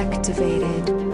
activated.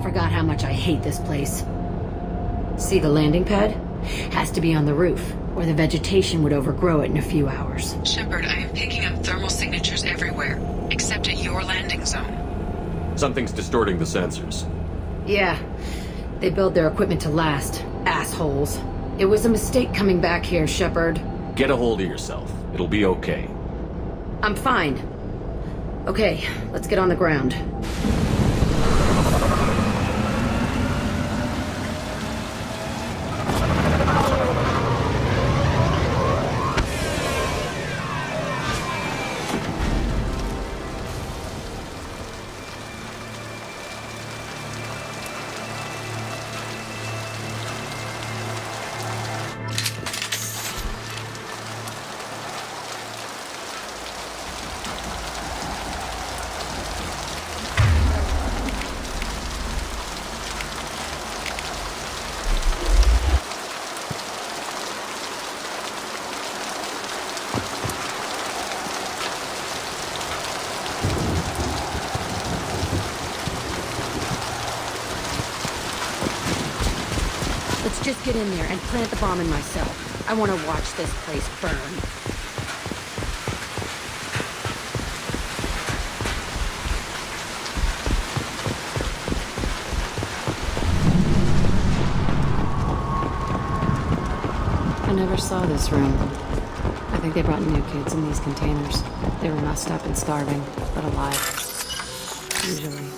Forgot how much I hate this place. See the landing pad? Has to be on the roof, or the vegetation would overgrow it in a few hours. Shepard, I am picking up thermal signatures everywhere, except at your landing zone. Something's distorting the sensors. Yeah, they build their equipment to last. Assholes. It was a mistake coming back here, Shepard. Get a hold of yourself. It'll be okay. I'm fine. Okay, let's get on the ground. Let's just get in there and plant the bomb in myself. I want to watch this place burn. I never saw this room. I think they brought new kids in these containers. They were messed up and starving, but alive. Usually.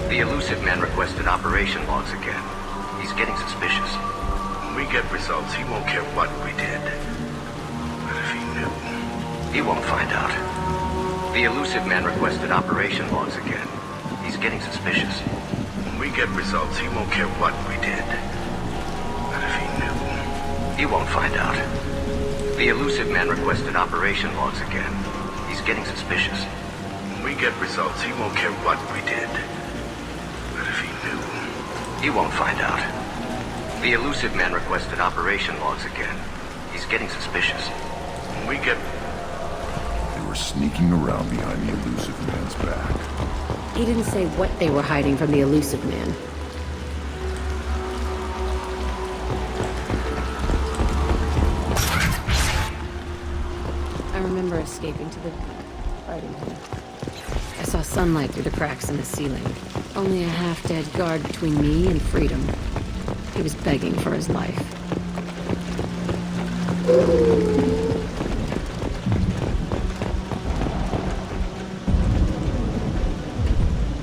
The elusive man requested operation logs again. He's getting suspicious. When we get results, he won't care what we did. But if he knew... He won't find out. The elusive man requested operation logs again. He's getting suspicious. When we get results, he won't care what we did. But if he knew... He won't find out. The elusive man requested operation logs again. He's getting suspicious. When we get results, he won't care what we did. But if he knew... He won't find out. The elusive man requested operation logs again. He's getting suspicious. When we get... They were sneaking around behind the elusive man's back. He didn't say what they were hiding from the elusive man. I remember escaping to the fighting hall. I saw sunlight through the cracks in the ceiling. Only a half-dead guard between me and freedom. He was begging for his life.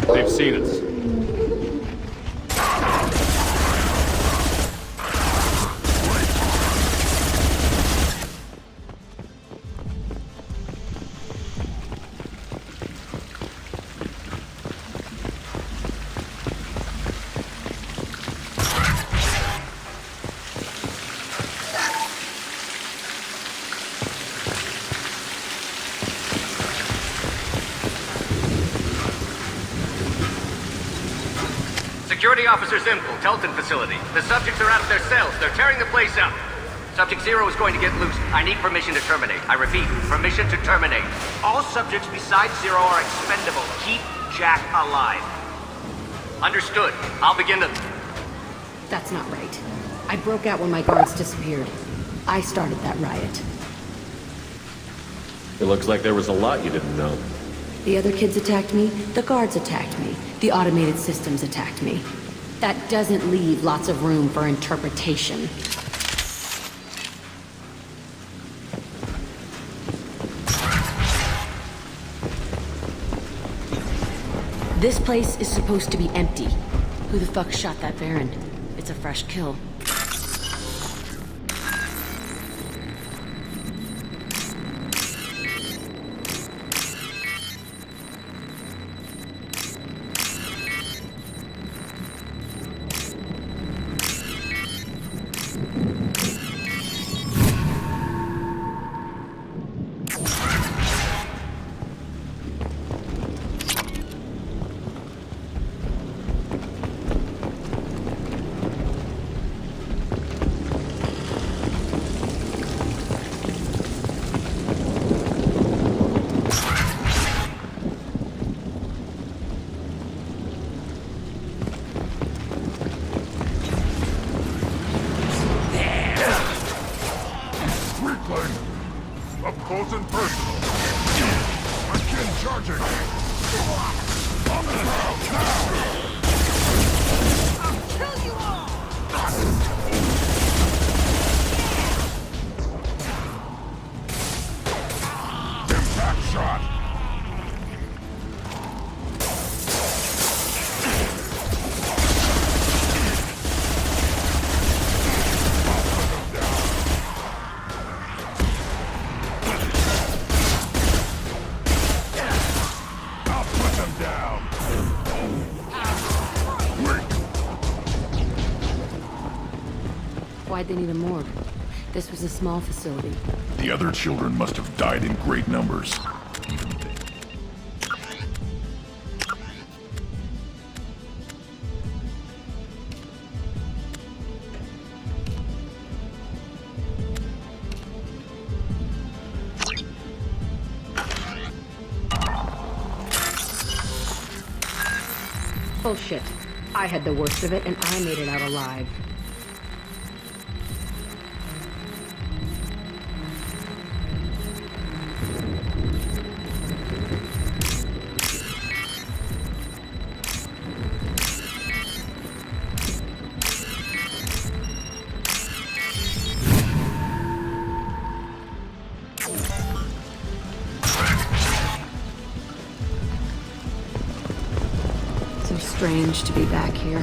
They've seen us. Security Officer Zimkel, Telton facility. The subjects are out of their cells. They're tearing the place up. Subject Zero is going to get loose. I need permission to terminate. I repeat, permission to terminate. All subjects besides Zero are expendable. Keep Jack alive. Understood. I'll begin the... That's not right. I broke out when my guards disappeared. I started that riot. It looks like there was a lot you didn't know. The other kids attacked me, the guards attacked me, the automated systems attacked me. That doesn't leave lots of room for interpretation. This place is supposed to be empty. Who the fuck shot that Baron? It's a fresh kill. Up close and personal. My kin charging. On the ground now. I'll kill you all. Impact shot. Why'd they need a morgue? This was a small facility. The other children must have died in great numbers. Even they. Bullshit. I had the worst of it, and I made it out alive. Strange to be back here.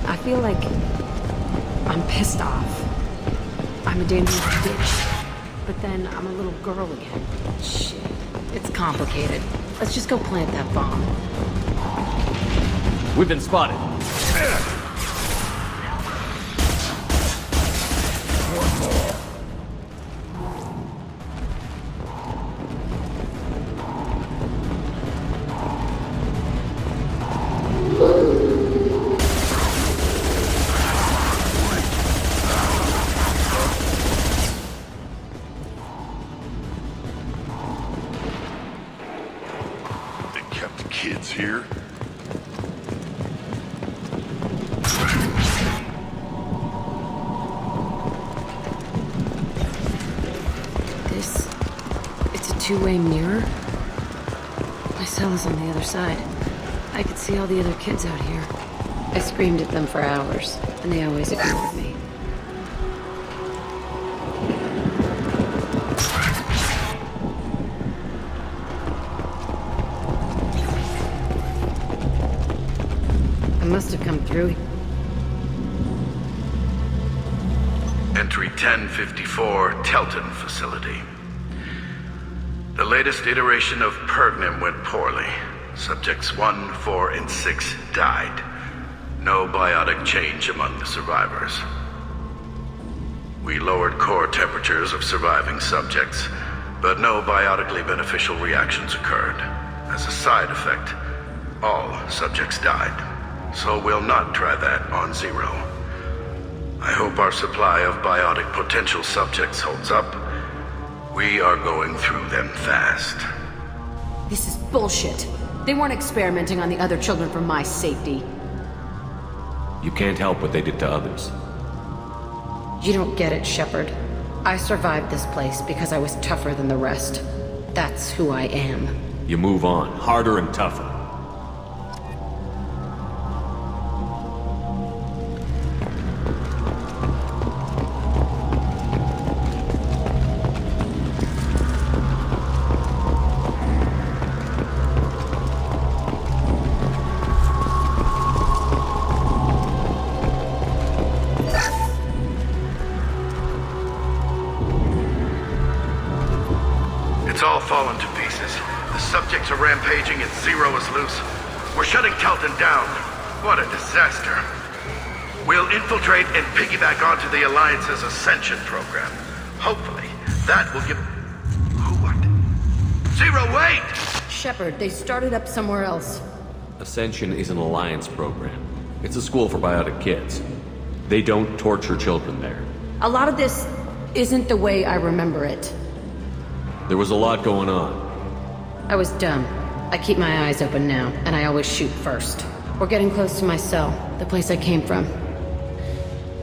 I feel like I'm pissed off. I'm a dangerous bitch. But then I'm a little girl again. Shit. It's complicated. Let's just go plant that bomb. We've been spotted. Kids here? It's a two-way mirror? My cell is on the other side. I could see all the other kids out here. I screamed at them for hours, and they always ignored me. Must have come through. Entry 1054, Telton facility. The latest iteration of Pergnum went poorly. Subjects 1, 4, and 6 died. No biotic change among the survivors. We lowered core temperatures of surviving subjects, but no biotically beneficial reactions occurred. As a side effect, all subjects died. so we'll not try that on Zero. I hope our supply of biotic potential subjects holds up. We are going through them fast. This is bullshit. They weren't experimenting on the other children for my safety. You can't help what they did to others. You don't get it, Shepard. I survived this place because I was tougher than the rest. That's who I am. You move on, harder and tougher. It's all fallen to pieces. The subjects are rampaging and Zero is loose. We're shutting Kelton down. What a disaster. We'll infiltrate and piggyback onto the Alliance's Ascension program. Hopefully, that will give... What? Zero, wait! Shepard, they started up somewhere else. Ascension is an alliance program. It's a school for biotic kids. They don't torture children there. A lot of this isn't the way I remember it. There was a lot going on. I was dumb. I keep my eyes open now, and I always shoot first. We're getting close to my cell, the place I came from.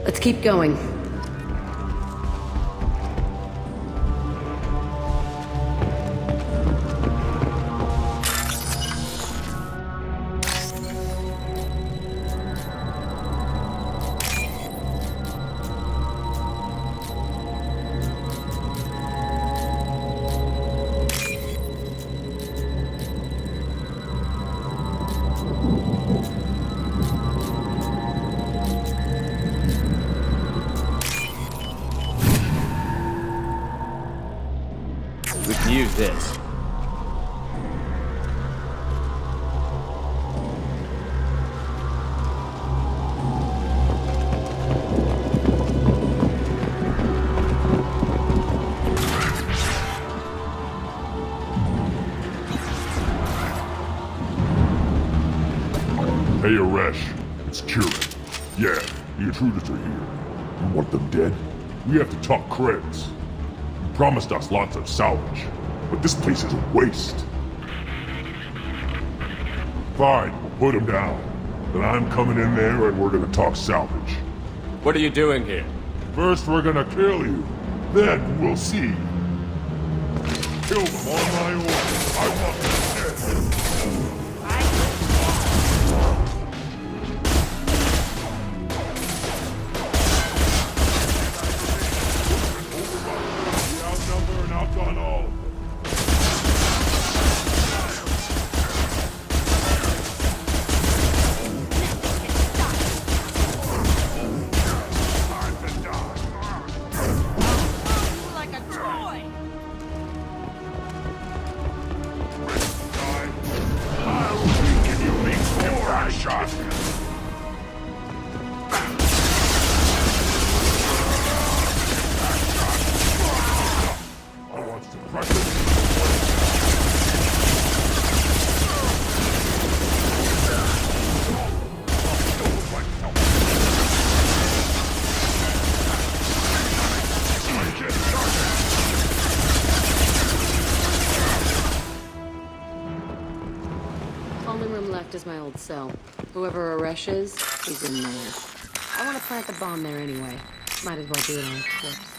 Let's keep going. We can use this. Hey, Aresh. It's Kieran. Yeah, the intruders are here. You want them dead? We have to talk credits. You promised us lots of salvage, but this place is a waste. Fine, we'll put them down. Then I'm coming in there and we're gonna talk salvage. What are you doing here? First we're gonna kill you, then we'll see. Kill them on my order. I want them dead. We outnumber and outgun all of them. Time to die. Like a toy! Die. I'll weaken you before I shot. I want suppression. Only room left is my old cell. Whoever Aresh is, he's in there. I want to plant the bomb there anyway. Might as well do it on a corpse.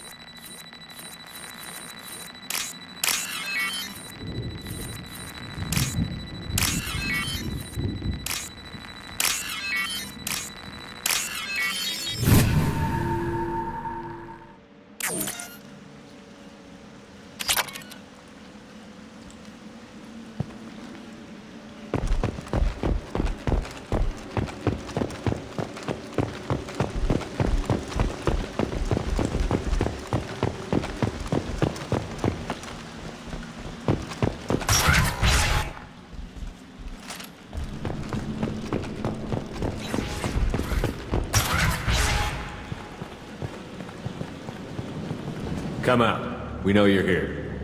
Come out. We know you're here.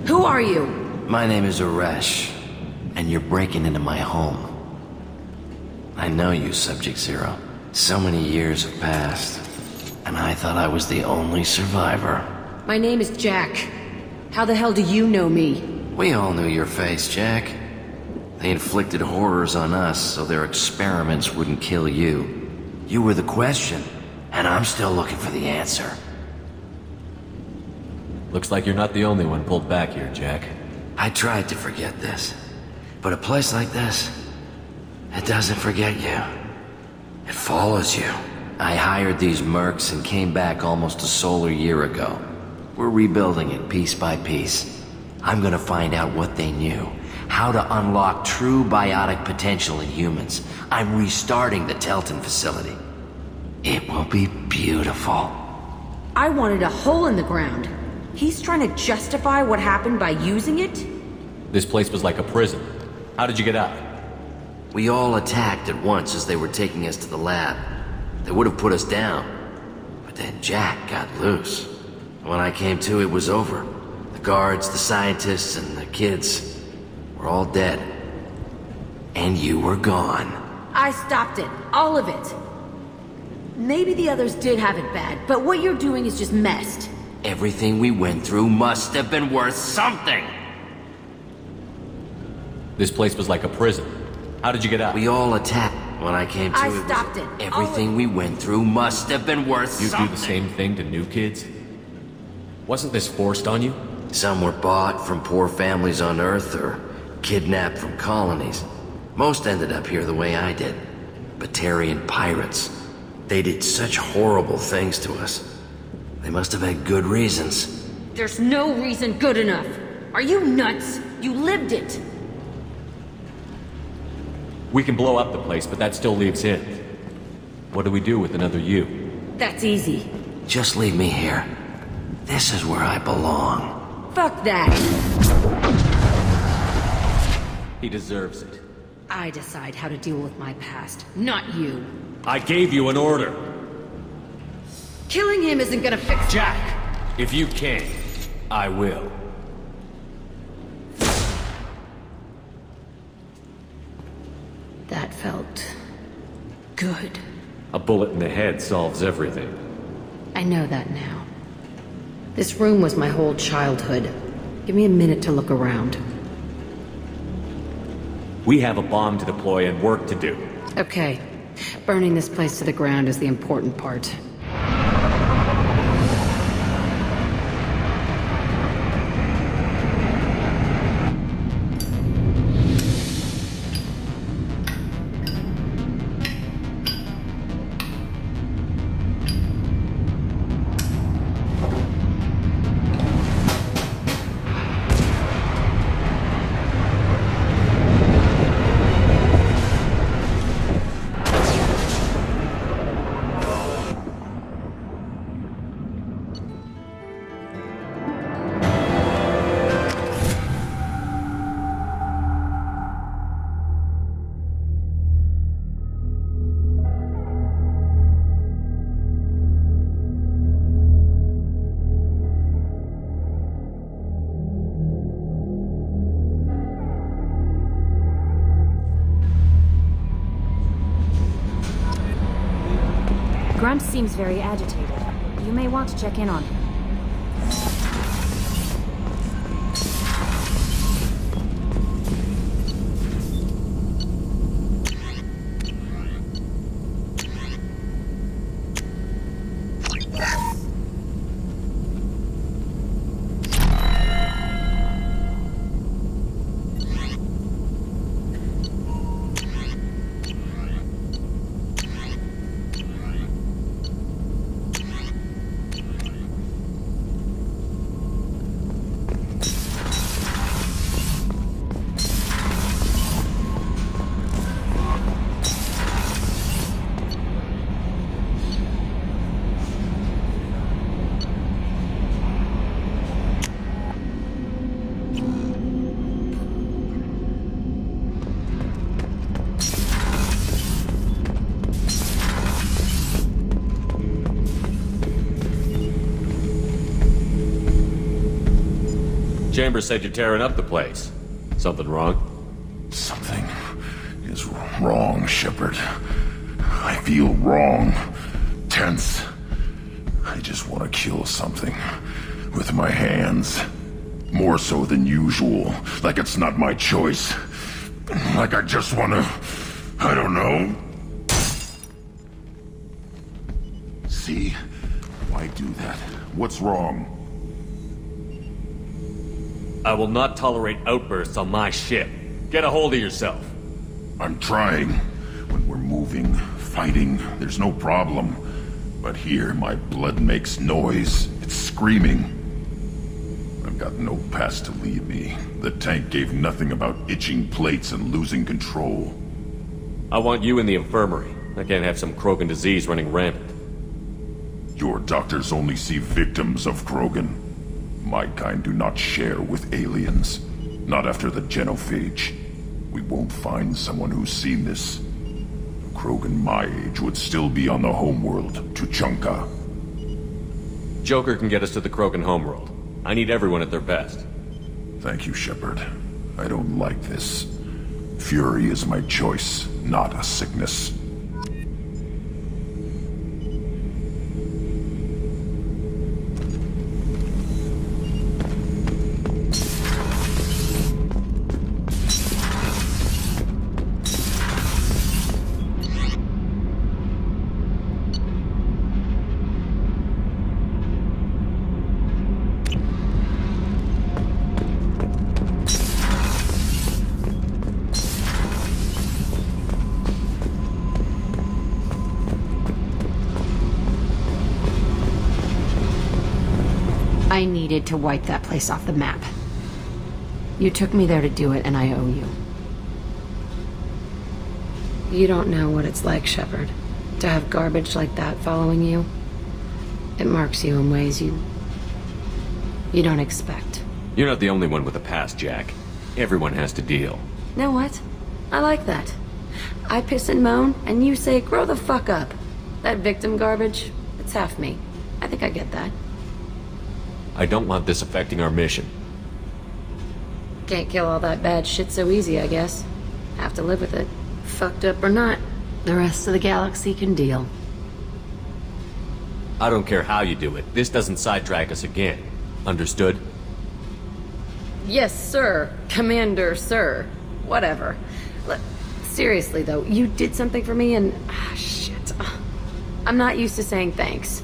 Who are you? My name is Aresh, And you're breaking into my home. I know you, Subject Zero. So many years have passed, and I thought I was the only survivor. My name is Jack. How the hell do you know me? We all knew your face, Jack. They inflicted horrors on us so their experiments wouldn't kill you. You were the question, and I'm still looking for the answer. Looks like you're not the only one pulled back here, Jack. I tried to forget this, but a place like this, it doesn't forget you. It follows you. I hired these mercs and came back almost a solar year ago. We're rebuilding it piece by piece. I'm gonna find out what they knew, how to unlock true biotic potential in humans. I'm restarting the Telton facility. It will be beautiful. I wanted a hole in the ground. He's trying to justify what happened by using it? This place was like a prison. How did you get out? We all attacked at once as they were taking us to the lab. They would have put us down. But then Jack got loose. When I came to, it was over. The guards, the scientists, and the kids were all dead. And you were gone. I stopped it. All of it. Maybe the others did have it bad, but what you're doing is just messed. Everything we went through must have been worth something! This place was like a prison. How did you get out? We all attacked. When I came to, I stopped it. Everything we went through must have been worth something. You do the same thing to new kids? Wasn't this forced on you? Some were bought from poor families on Earth or kidnapped from colonies. Most ended up here the way I did. Batarian pirates. They did such horrible things to us. They must have had good reasons. There's no reason good enough. Are you nuts? You lived it. We can blow up the place, but that still leaves him. What do we do with another you? That's easy. Just leave me here. This is where I belong. Fuck that. He deserves it. I decide how to deal with my past, not you. I gave you an order. Killing him isn't gonna fix— Jack! If you can, I will. That felt good. A bullet in the head solves everything. I know that now. This room was my whole childhood. Give me a minute to look around. We have a bomb to deploy and work to do. Okay. Burning this place to the ground is the important part. Grunt seems very agitated. You may want to check in on him. Chambers said you're tearing up the place. Something wrong? Something is wrong, Shepard. I feel wrong. Tense. I just want to kill something. With my hands. More so than usual. Like it's not my choice. Like I just want to... I don't know. See? Why do that? What's wrong? I will not tolerate outbursts on my ship. Get a hold of yourself. I'm trying. When we're moving, fighting, there's no problem. But here, my blood makes noise. It's screaming. I've got no past to lead me. The tank gave nothing about itching plates and losing control. I want you in the infirmary. I can't have some Krogan disease running rampant. Your doctors only see victims of Krogan. My kind do not share with aliens. Not after the genophage. We won't find someone who's seen this. A Krogan my age would still be on the homeworld, Tuchanka. Joker can get us to the Krogan homeworld. I need everyone at their best. Thank you, Shepard. I don't like this. Fury is my choice, not a sickness. I needed to wipe that place off the map. You took me there to do it, and I owe you. You don't know what it's like, Shepard, to have garbage like that following you. It marks you in ways you don't expect. You're not the only one with a past, Jack. Everyone has to deal. Know what? I like that. I piss and moan, and you say, grow the fuck up. That victim garbage, it's half me. I think I get that. I don't want this affecting our mission. Can't kill all that bad shit so easy, I guess. Have to live with it. Fucked up or not, the rest of the galaxy can deal. I don't care how you do it. This doesn't sidetrack us again. Understood? Yes, sir. Commander, sir. Whatever. Seriously, though, you did something for me and... shit. I'm not used to saying thanks.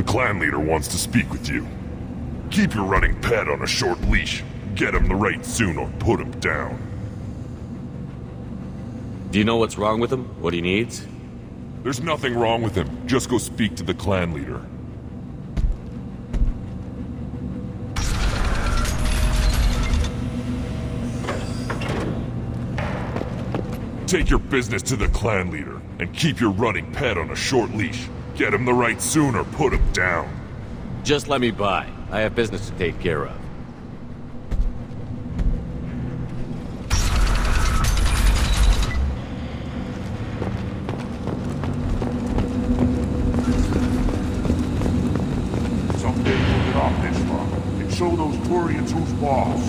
The clan leader wants to speak with you. Keep your running pet on a short leash. Get him the right soon or put him down. Do you know what's wrong with him? What he needs? There's nothing wrong with him. Just go speak to the clan leader. Take your business to the clan leader, and keep your running pet on a short leash. Get him the right soon or put him down. Just let me by. I have business to take care of. Someday we'll get off this rock and show those Turians who's boss.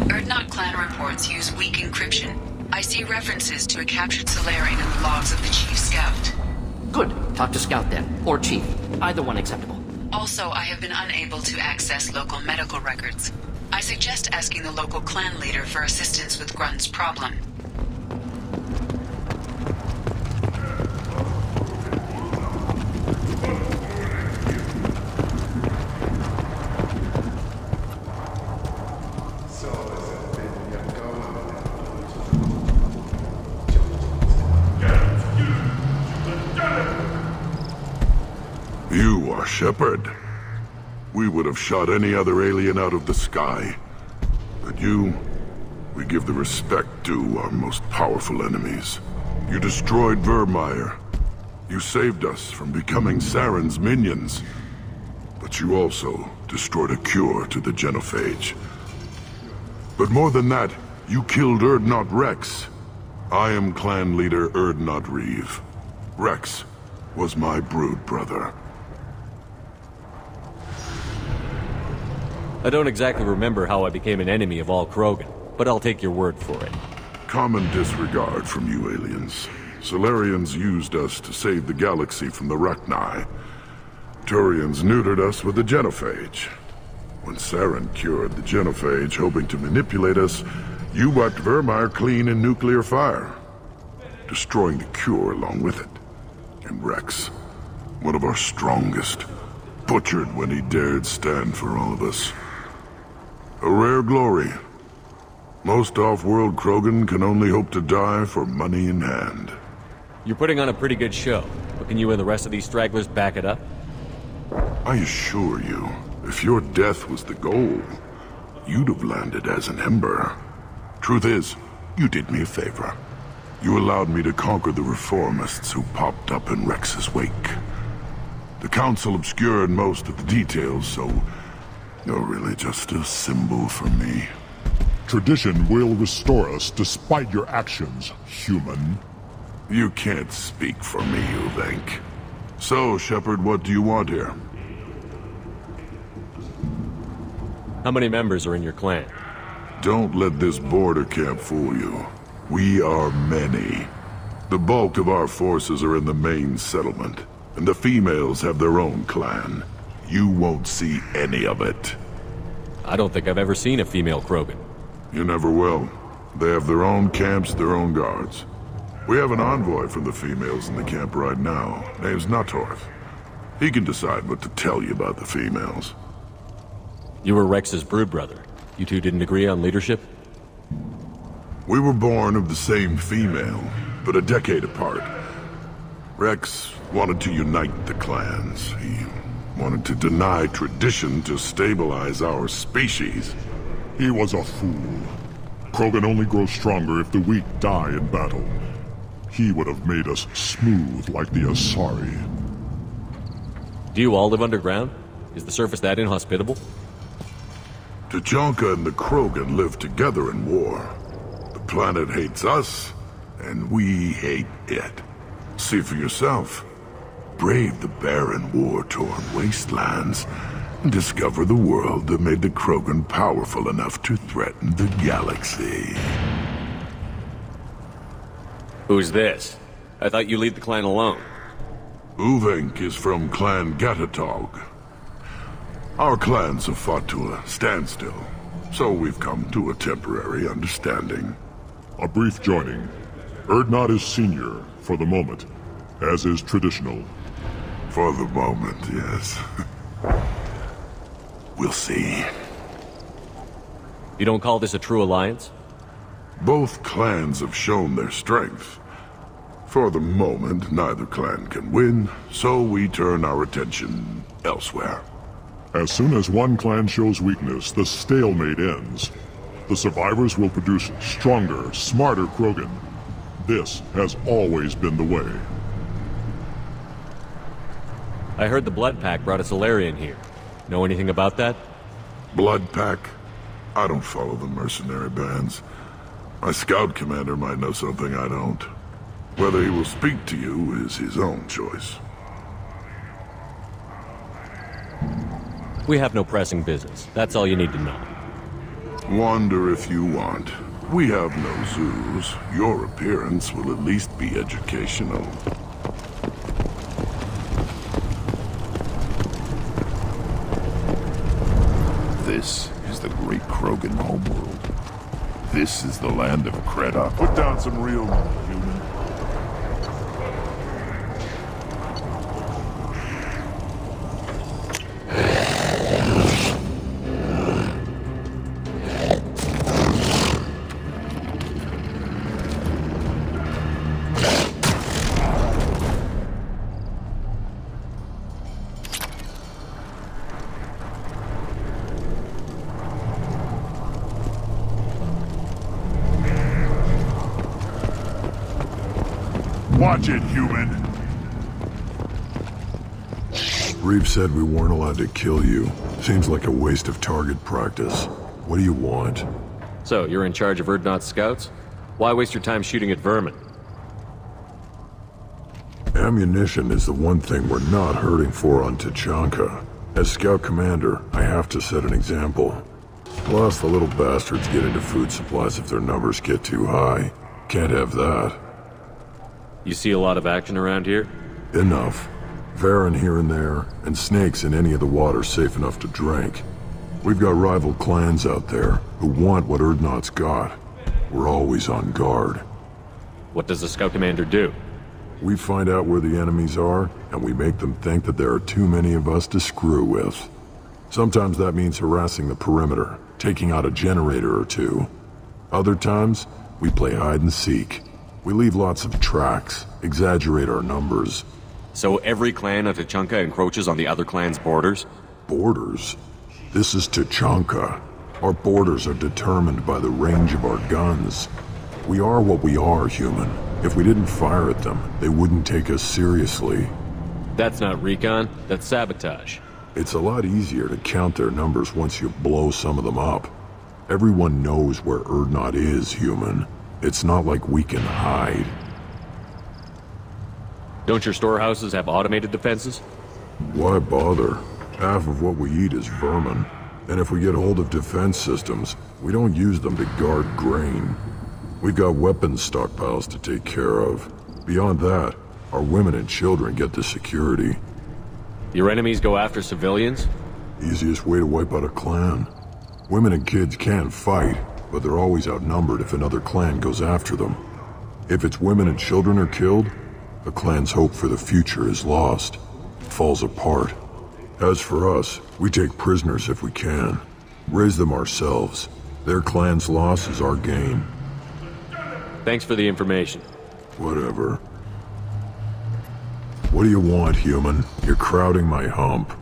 Erdnot clan reports use weak encryption. I see references to a captured Solarian in the logs of the Chief Scout. Good. Talk to Scout then. Or Chief. Either one acceptable. Also, I have been unable to access local medical records. I suggest asking the local clan leader for assistance with Grunt's problem. You are Shepard. We would have shot any other alien out of the sky. But you, we give the respect due our most powerful enemies. You destroyed Vermeer. You saved us from becoming Saren's minions. But you also destroyed a cure to the genophage. But more than that, you killed Erdnot Rex. I am clan leader Erdnot Reeve. Rex was my brood brother. I don't exactly remember how I became an enemy of all Krogan, but I'll take your word for it. Common disregard from you aliens. Solarians used us to save the galaxy from the Rachni. Turians neutered us with the genophage. When Saren cured the genophage, hoping to manipulate us, you wiped Vermeer clean in nuclear fire, destroying the cure along with it. And Rex, one of our strongest, butchered when he dared stand for all of us. A rare glory. Most off-world Krogan can only hope to die for money in hand. You're putting on a pretty good show, but can you and the rest of these stragglers back it up? I assure you, if your death was the goal, you'd have landed as an ember. Truth is, you did me a favor. You allowed me to conquer the reformists who popped up in Rex's wake. The Council obscured most of the details, so you're really just a symbol for me. Tradition will restore us despite your actions, human. You can't speak for me, Uvenk. So, Shepard, what do you want here? How many members are in your clan? Don't let this border camp fool you. We are many. The bulk of our forces are in the main settlement, and the females have their own clan. You won't see any of it. I don't think I've ever seen a female Krogan. You never will. They have their own camps, their own guards. We have an envoy from the females in the camp right now. Name's Natorth. He can decide what to tell you about the females. You were Rex's brood brother. You two didn't agree on leadership? We were born of the same female, but a decade apart. Rex wanted to unite the clans. He wanted to deny tradition to stabilize our species. He was a fool. Krogan only grow stronger if the weak die in battle. He would have made us smooth like the Asari. Do you all live underground? Is the surface that inhospitable? Tuchanka and the Krogan live together in war. The planet hates us, and we hate it. See for yourself. Brave the barren, war-torn wastelands, and discover the world that made the Krogan powerful enough to threaten the galaxy. Who's this? I thought you lead the clan alone. Uvenk is from Clan Gatatog. Our clans have fought to a standstill, so we've come to a temporary understanding. A brief joining. Erdnot is senior, for the moment. as is traditional. For the moment, yes. We'll see. You don't call this a true alliance? Both clans have shown their strength. For the moment, neither clan can win, so we turn our attention elsewhere. As soon as one clan shows weakness, the stalemate ends. The survivors will produce stronger, smarter Krogan. This has always been the way. I heard the Blood Pack brought a Solarian here. Know anything about that? Blood Pack? I don't follow the mercenary bands. My scout commander might know something I don't. Whether he will speak to you is his own choice. We have no pressing business. That's all you need to know. Wander if you want. We have no zoos. Your appearance will at least be educational. This is the great Krogan homeworld. This is the land of Kreta. Put down some real money, human. Watch it, human! Reeve said we weren't allowed to kill you. Seems like a waste of target practice. What do you want? So, you're in charge of Urdnot's scouts? Why waste your time shooting at vermin? Ammunition is the one thing we're not hurting for on Tachanka. As scout commander, I have to set an example. Plus, the little bastards get into food supplies if their numbers get too high. Can't have that. You see a lot of action around here? Enough. Varen here and there, and snakes in any of the water safe enough to drink. We've got rival clans out there who want what Urdnot's got. We're always on guard. What does the scout commander do? We find out where the enemies are, and we make them think that there are too many of us to screw with. Sometimes that means harassing the perimeter, taking out a generator or two. Other times, we play hide and seek. We leave lots of tracks, exaggerate our numbers. So every clan of Tachanka encroaches on the other clan's borders? Borders? This is Tachanka. Our borders are determined by the range of our guns. We are what we are, human. If we didn't fire at them, they wouldn't take us seriously. That's not recon, that's sabotage. It's a lot easier to count their numbers once you blow some of them up. Everyone knows where Urdnot is, human. It's not like we can hide. Don't your storehouses have automated defenses? Why bother? Half of what we eat is vermin. And if we get hold of defense systems, we don't use them to guard grain. We've got weapons stockpiles to take care of. Beyond that, our women and children get the security. Your enemies go after civilians? Easiest way to wipe out a clan. Women and kids can fight, but they're always outnumbered if another clan goes after them. If its women and children are killed, the clan's hope for the future is lost. Falls apart. As for us, we take prisoners if we can. Raise them ourselves. Their clan's loss is our gain. Thanks for the information. Whatever. What do you want, human? You're crowding my hump.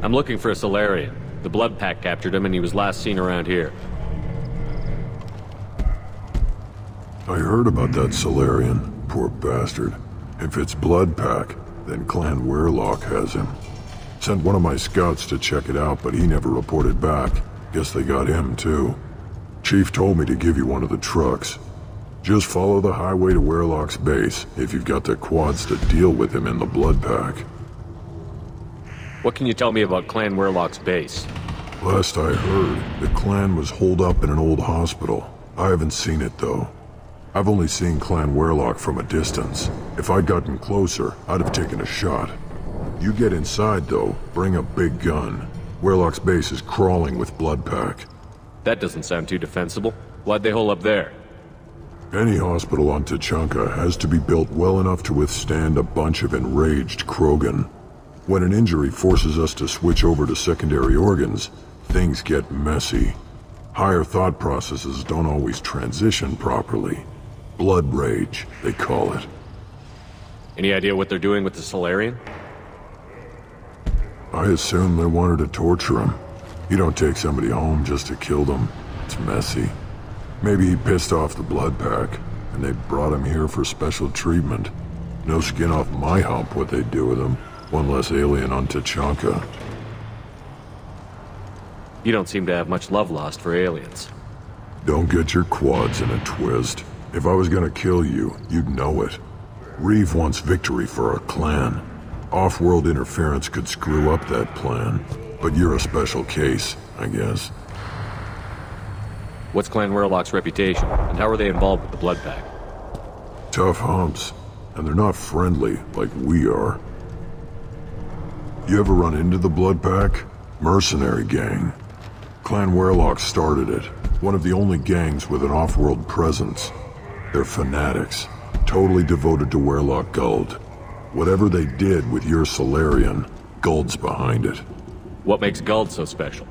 I'm looking for a Solarian. The Blood Pack captured him and he was last seen around here. I heard about that Solarian. Poor bastard. If it's Blood Pack, then Clan Werelock has him. Sent one of my scouts to check it out, but he never reported back. Guess they got him, too. Chief told me to give you one of the trucks. Just follow the highway to Werelock's base, if you've got the quads to deal with him in the Blood Pack. What can you tell me about Clan Werelock's base? Last I heard, the clan was holed up in an old hospital. I haven't seen it, though. I've only seen Clan Werelock from a distance. If I'd gotten closer, I'd have taken a shot. You get inside, though, bring a big gun. Werelock's base is crawling with Blood Pack. That doesn't sound too defensible. Why'd they hole up there? Any hospital on Tuchanka has to be built well enough to withstand a bunch of enraged Krogan. When an injury forces us to switch over to secondary organs, things get messy. Higher thought processes don't always transition properly. Blood rage, they call it. Any idea what they're doing with the Solarian? I assume they wanted to torture him. You don't take somebody home just to kill them. It's messy. Maybe he pissed off the blood pack, and they brought him here for special treatment. No skin off my hump what they'd do with him. One less alien on Tuchanka. You don't seem to have much love lost for aliens. Don't get your quads in a twist. If I was gonna kill you, you'd know it. Reeve wants victory for our clan. Off-world interference could screw up that plan. But you're a special case, I guess. What's Clan Warlock's reputation, and how are they involved with the Blood Pack? Tough humps, and they're not friendly like we are. You ever run into the Blood Pack? Mercenary gang. Clan Warlock started it, one of the only gangs with an off-world presence. They're fanatics, totally devoted to Warlock Guld. Whatever they did with your Solarian, Guld's behind it. What makes Guld so special?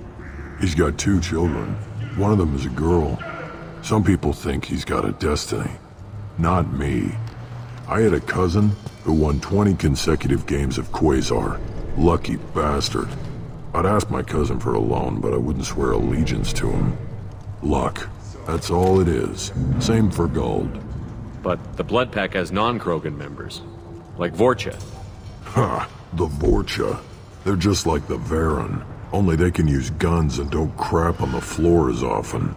He's got 2 children. One of them is a girl. Some people think he's got a destiny. Not me. I had a cousin who won 20 consecutive games of Quasar. Lucky bastard. I'd ask my cousin for a loan, but I wouldn't swear allegiance to him. Luck. That's all it is. Same for Guld. But the Blood Pack has non-Krogan members, like Vorcha. Ha! The Vorcha. They're just like the Varen. Only they can use guns and don't crap on the floor as often.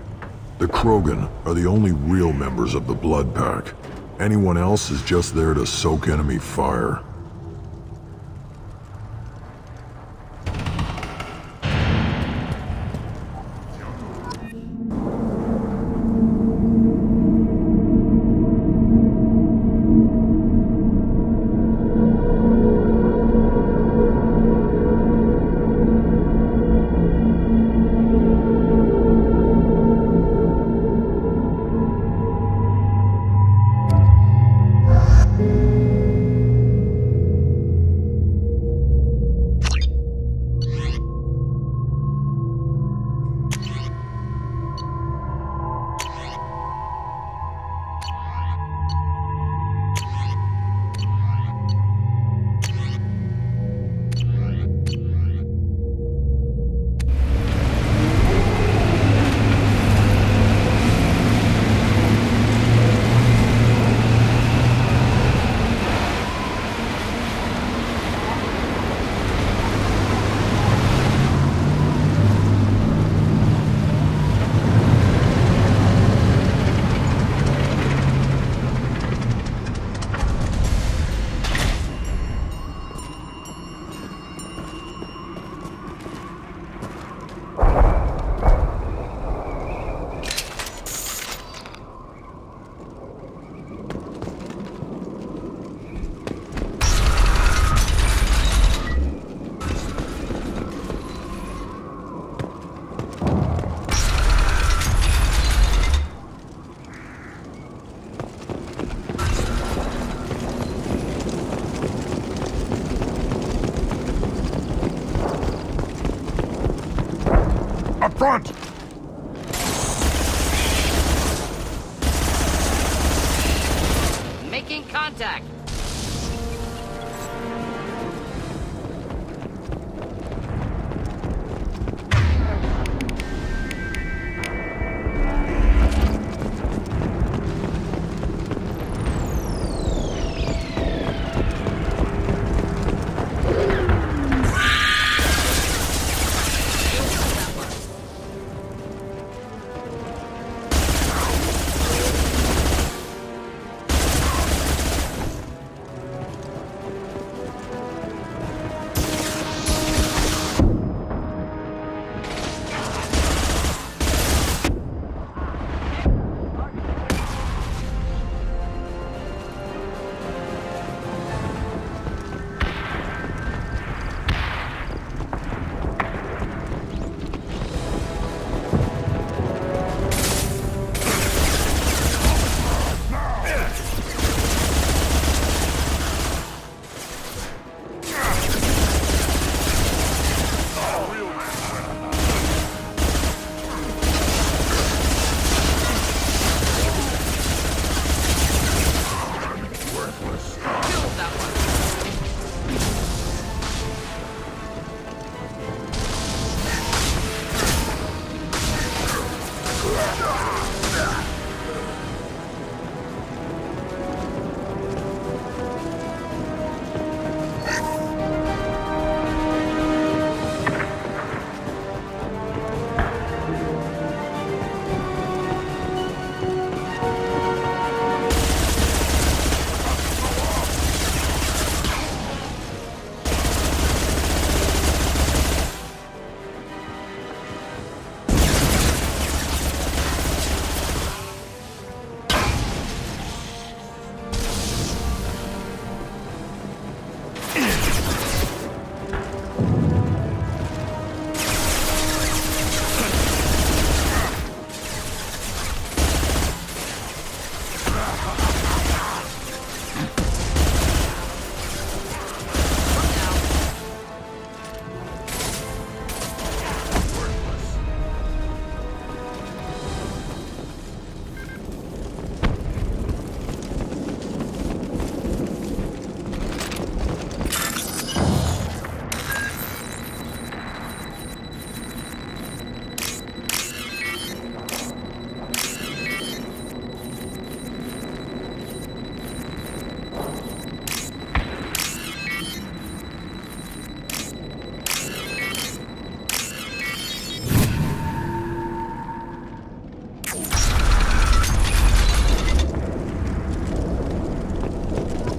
The Krogan are the only real members of the Blood Pack. Anyone else is just there to soak enemy fire. Front! Making contact.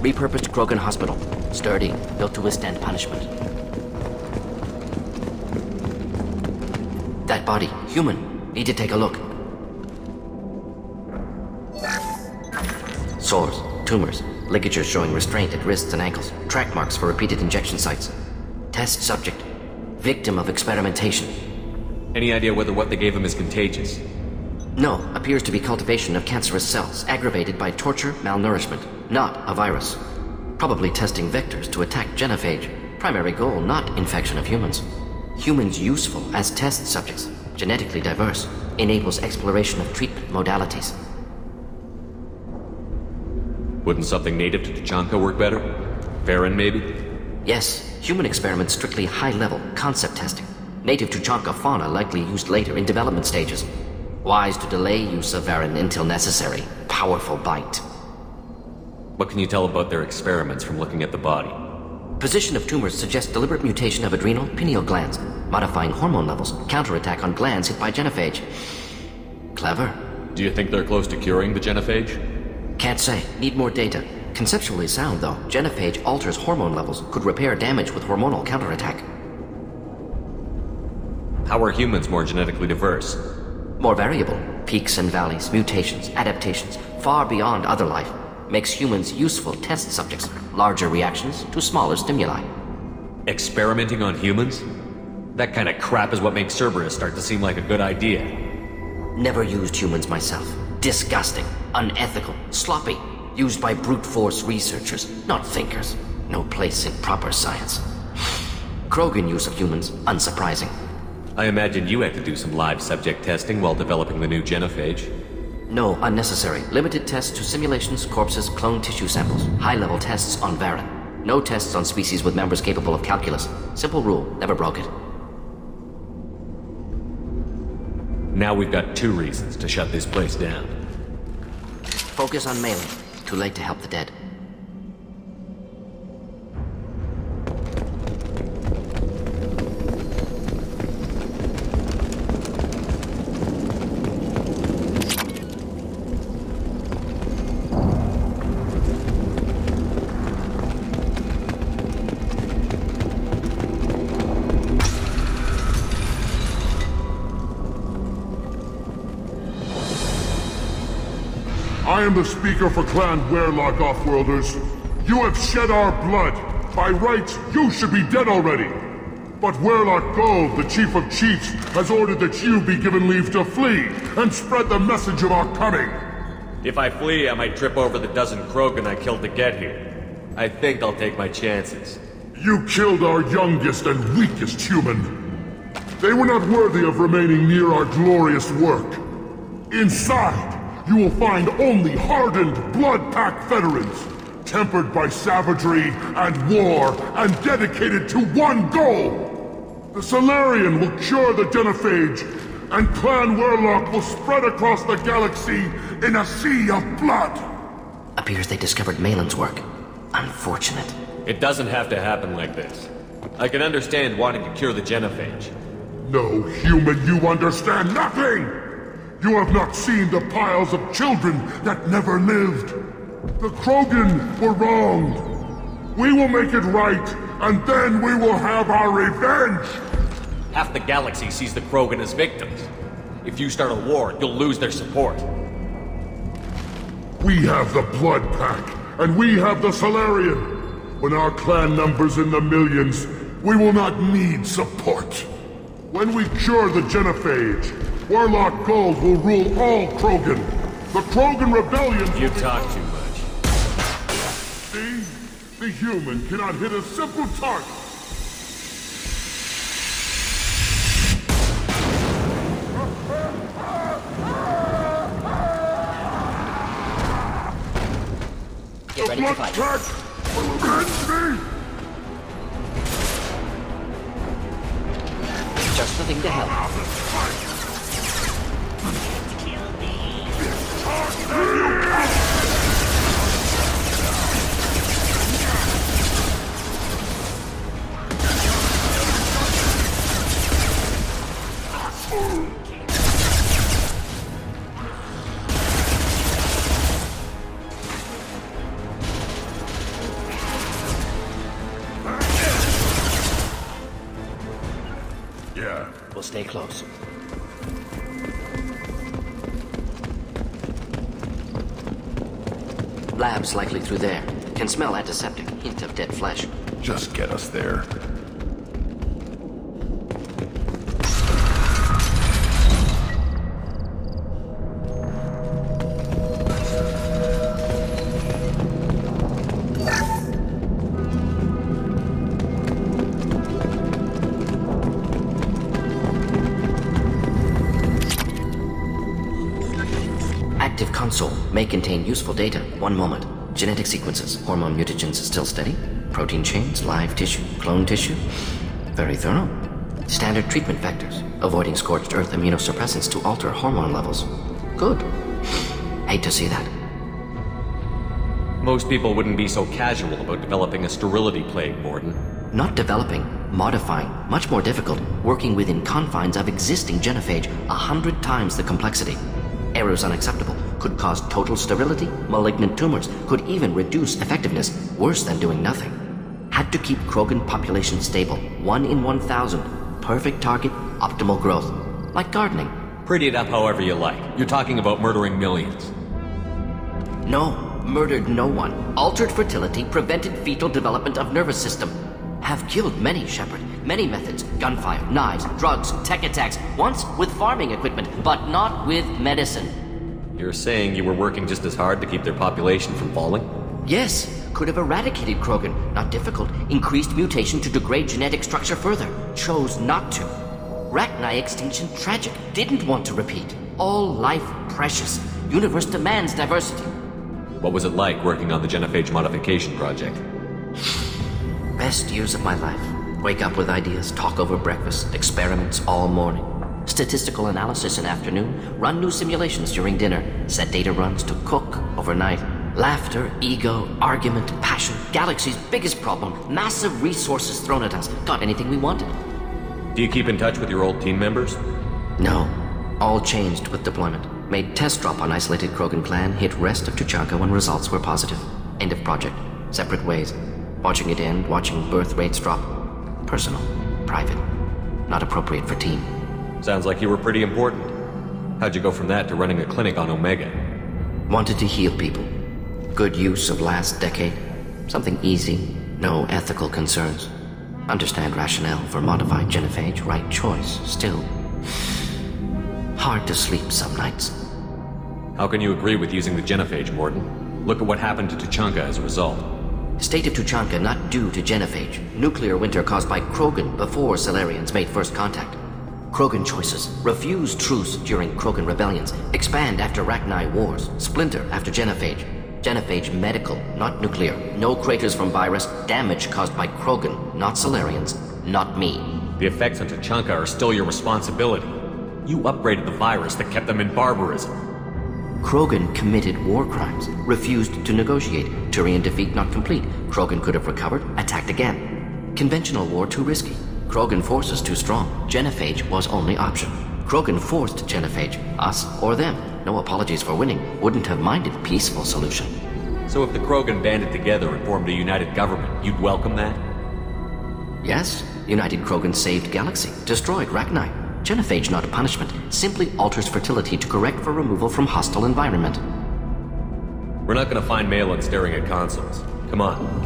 Repurposed Krogan hospital. Sturdy, built to withstand punishment. That body, human. Need to take a look. Sores, tumors, ligatures showing restraint at wrists and ankles, track marks for repeated injection sites. Test subject. Victim of experimentation. Any idea whether what they gave him is contagious? No, appears to be cultivation of cancerous cells, aggravated by torture, malnourishment. Not a virus. Probably testing vectors to attack genophage. Primary goal, not infection of humans. Humans useful as test subjects, genetically diverse, enables exploration of treatment modalities. Wouldn't something native to Tuchanka work better? Varen, maybe? Yes, human experiments strictly high-level, concept testing. Native Tuchanka fauna likely used later in development stages. Wise to delay use of Varen until necessary. Powerful bite. What can you tell about their experiments from looking at the body? Position of tumors suggests deliberate mutation of adrenal, pineal glands, modifying hormone levels, counterattack on glands hit by genophage. Clever. Do you think they're close to curing the genophage? Can't say. Need more data. Conceptually sound, though. Genophage alters hormone levels, could repair damage with hormonal counterattack. How are humans more genetically diverse? More variable. Peaks and valleys, mutations, adaptations, far beyond other life. Makes humans useful test subjects. Larger reactions to smaller stimuli. Experimenting on humans? That kind of crap is what makes Cerberus start to seem like a good idea. Never used humans myself. Disgusting, unethical, sloppy. Used by brute force researchers, not thinkers. No place in proper science. Krogan use of humans, unsurprising. I imagine you had to do some live subject testing while developing the new genophage. No, unnecessary. Limited tests to simulations, corpses, cloned tissue samples. High-level tests on Varen. No tests on species with members capable of calculus. Simple rule, never broke it. Now we've got 2 reasons to shut this place down. Focus on mailing. Too late to help the dead. I am the speaker for Clan Werelock, Offworlders. You have shed our blood. By rights, you should be dead already. But Werelock Gold, the Chief of Chiefs, has ordered that you be given leave to flee and spread the message of our coming. If I flee, I might trip over the dozen Krogan I killed to get here. I think I'll take my chances. You killed our youngest and weakest human. They were not worthy of remaining near our glorious work. Inside, you will find only hardened, blood-packed veterans, tempered by savagery and war, and dedicated to one goal! The Solarian will cure the genophage, and Clan Werelock will spread across the galaxy in a sea of blood! Appears they discovered Malin's work. Unfortunate. It doesn't have to happen like this. I can understand wanting to cure the genophage. No, human, you understand nothing! You have not seen the piles of children that never lived. The Krogan were wrong. We will make it right, and then we will have our revenge! Half the galaxy sees the Krogan as victims. If you start a war, you'll lose their support. We have the Blood Pack, and we have the Solarian. When our clan numbers in the millions, we will not need support. When we cure the genophage, Werelock Gold will rule all Krogan. The Krogan rebellion... You talk too much. See? The human cannot hit a simple target. Get ready to fight. The Blood Pack will avenge me! Just the thing to help. We'll stay close. Lab's likely through there. Can smell antiseptic. Hint of dead flesh. Just get us there. Active console may contain useful data. One moment. Genetic sequences, hormone mutagens still steady. Protein chains, live tissue, clone tissue. Very thorough. Standard treatment vectors, avoiding scorched earth immunosuppressants to alter hormone levels. Good. Hate to see that. Most people wouldn't be so casual about developing a sterility plague, Morden. Not developing, modifying, much more difficult, working within confines of existing genophage, 100 times the complexity. Errors unacceptable, could cause total sterility, malignant tumors, could even reduce effectiveness, worse than doing nothing. Had to keep Krogan population stable, 1 in 1,000. Perfect target, optimal growth. Like gardening. Pretty it up however you like. You're talking about murdering millions. No, murdered no one. Altered fertility, prevented fetal development of nervous system. Have killed many, Shepard. Many methods. Gunfire, knives, drugs, tech attacks. Once with farming equipment, but not with medicine. You're saying you were working just as hard to keep their population from falling? Yes, could have eradicated Krogan. Not difficult. Increased mutation to degrade genetic structure further. Chose not to. Rachni extinction tragic. Didn't want to repeat. All life precious. Universe demands diversity. What was it like working on the genophage modification project? Best years of my life. Wake up with ideas, talk over breakfast, experiments all morning. Statistical analysis in afternoon, run new simulations during dinner, set data runs to cook overnight. Laughter, ego, argument, passion, galaxy's biggest problem, massive resources thrown at us. Got anything we wanted. Do you keep in touch with your old team members? No. All changed with deployment. Made test drop on isolated Krogan clan, hit rest of Tuchanka when results were positive. End of project. Separate ways. Watching it end, watching birth rates drop. Personal. Private. Not appropriate for team. Sounds like you were pretty important. How'd you go from that to running a clinic on Omega? Wanted to heal people. Good use of last decade. Something easy. No ethical concerns. Understand rationale for modified genophage. Right choice. Still. Hard to sleep some nights. How can you agree with using the genophage, Morden? Look at what happened to Tuchanka as a result. State of Tuchanka not due to genophage. Nuclear winter caused by Krogan before Salarians made first contact. Krogan choices. Refuse truce during Krogan rebellions. Expand after Rachni wars. Splinter after genophage. Genophage medical, not nuclear. No craters from virus. Damage caused by Krogan, not Salarians. Not me. The effects on Tuchanka are still your responsibility. You upgraded the virus that kept them in barbarism. Krogan committed war crimes. Refused to negotiate. Turian defeat not complete. Krogan could have recovered. Attacked again. Conventional war too risky. Krogan forces too strong. Genophage was only option. Krogan forced genophage. Us or them. No apologies for winning. Wouldn't have minded peaceful solution. So if the Krogan banded together and formed a united government, you'd welcome that? Yes. United Krogan saved Galaxy. Destroyed Rachni. Genophage not a punishment. Simply alters fertility to correct for removal from hostile environment. We're not gonna find Malin staring at consoles. Come on.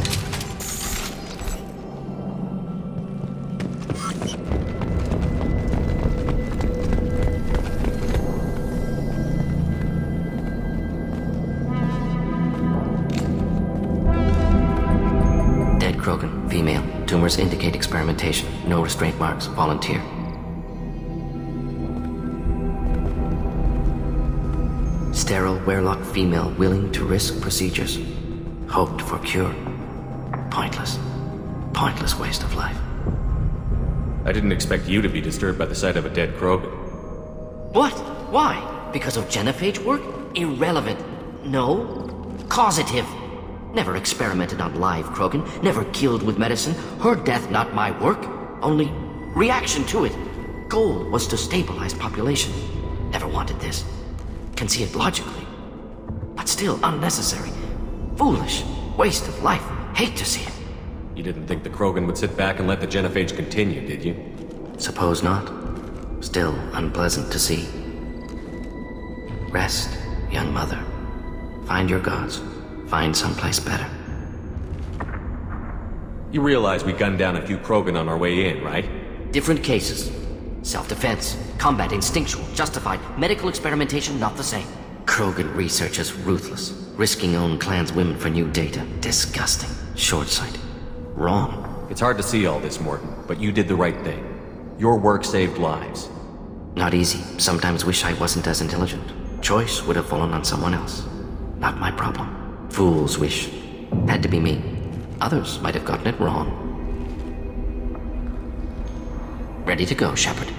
Dead Krogan, female. Tumors indicate experimentation. No restraint marks. Volunteer. Sterile Werelock female willing to risk procedures. Hoped for cure. Pointless. Pointless waste of life. I didn't expect you to be disturbed by the sight of a dead Krogan. What? Why? Because of genophage work? Irrelevant. No. Causative. Never experimented on live Krogan. Never killed with medicine. Her death not my work. Only reaction to it. Goal was to stabilize population. Never wanted this. Can see it logically. But still unnecessary. Foolish. Waste of life. Hate to see it. You didn't think the Krogan would sit back and let the genophage continue, did you? Suppose not. Still unpleasant to see. Rest, young mother. Find your gods. Find someplace better. You realize we gunned down a few Krogan on our way in, right? Different cases. Self-defense, combat, instinctual, justified, medical experimentation, not the same. Krogan research is ruthless, risking own clan's women for new data. Disgusting. Short-sighted. Wrong. It's hard to see all this, Morton, but you did the right thing. Your work saved lives. Not easy. Sometimes wish I wasn't as intelligent. Choice would have fallen on someone else. Not my problem. Fool's wish. Had to be me. Others might have gotten it wrong. Ready to go, Shepard.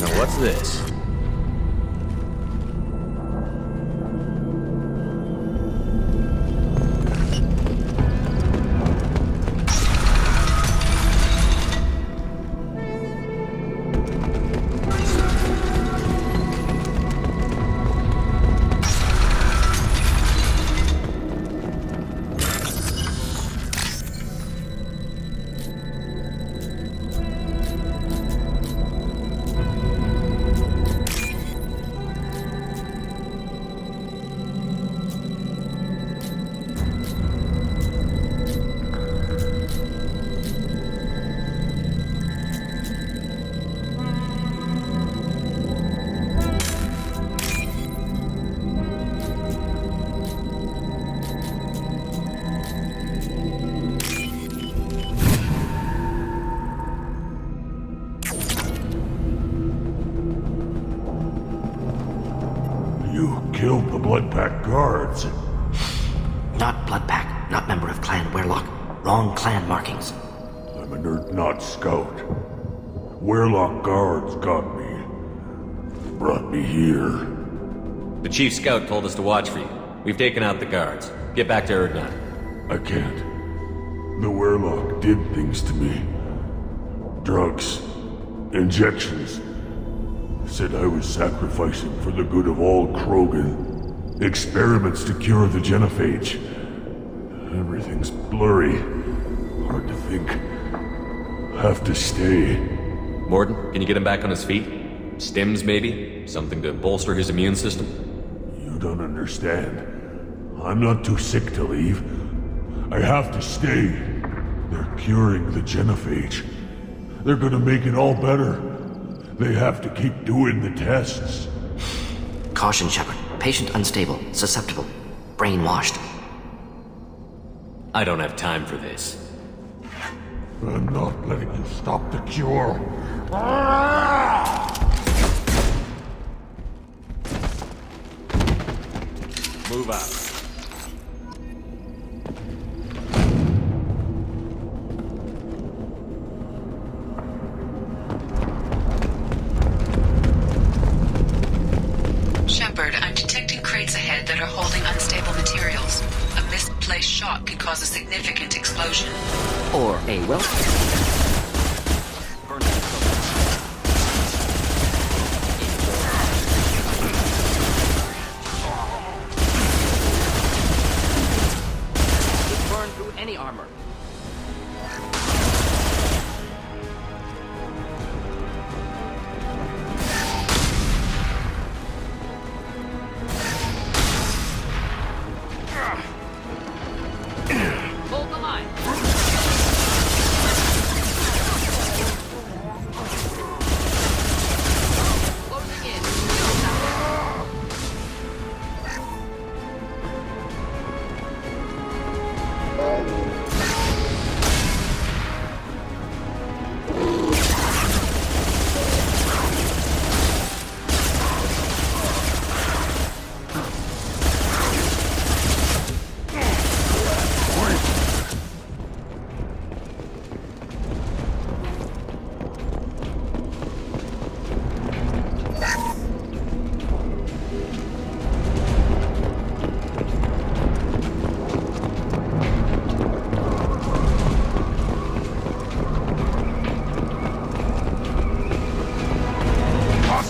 Now what's this? Killed the Bloodpack guards. Not Bloodpack, not member of Clan Werlock. Wrong clan markings. I'm a nerd, not scout. Werlock guards got me. Brought me here. The chief scout told us to watch for you. We've taken out the guards. Get back to Erdnot. I can't. The Werlock did things to me. Drugs. Injections. Said I was sacrificing for the good of all Krogan. Experiments to cure the genophage. Everything's blurry. Hard to think. Have to stay. Morton, can you get him back on his feet? Stims, maybe? Something to bolster his immune system? You don't understand. I'm not too sick to leave. I have to stay. They're curing the genophage. They're gonna make it all better. They have to keep doing the tests. Caution, Shepard. Patient unstable, susceptible, brainwashed. I don't have time for this. I'm not letting you stop the cure. Move out. Shepard, I'm detecting crates ahead that are holding unstable materials. A misplaced shot could cause a significant explosion. Or a well. Burn through any armor.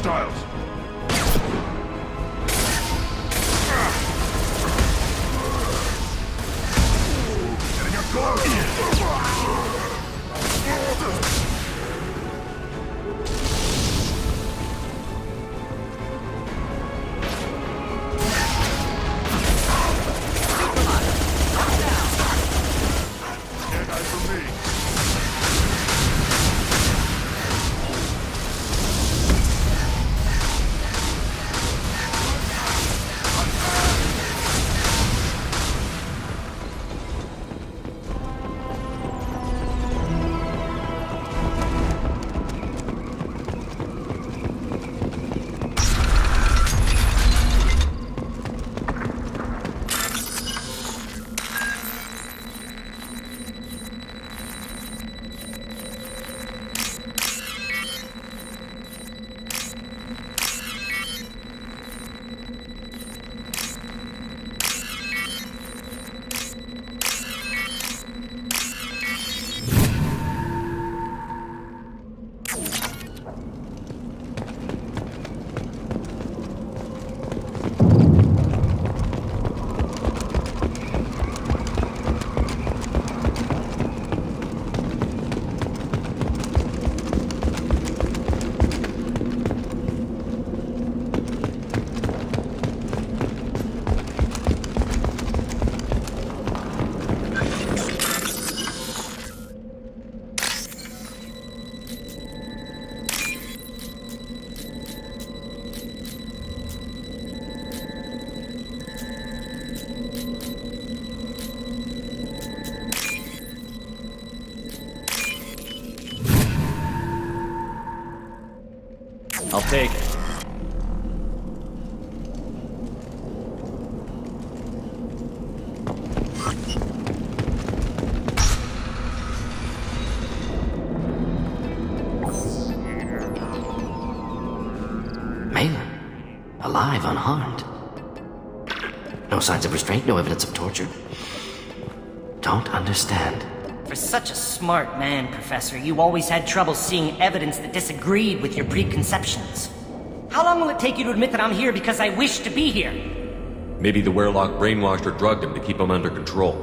hostiles! Getting up close! I'll take it. Malin, alive, unharmed. No signs of restraint, no evidence of torture. Don't understand. For such a smart man, Professor, you always had trouble seeing evidence that disagreed with your preconceptions. How long will it take you to admit that I'm here because I wish to be here? Maybe the Werelock brainwashed or drugged him to keep him under control.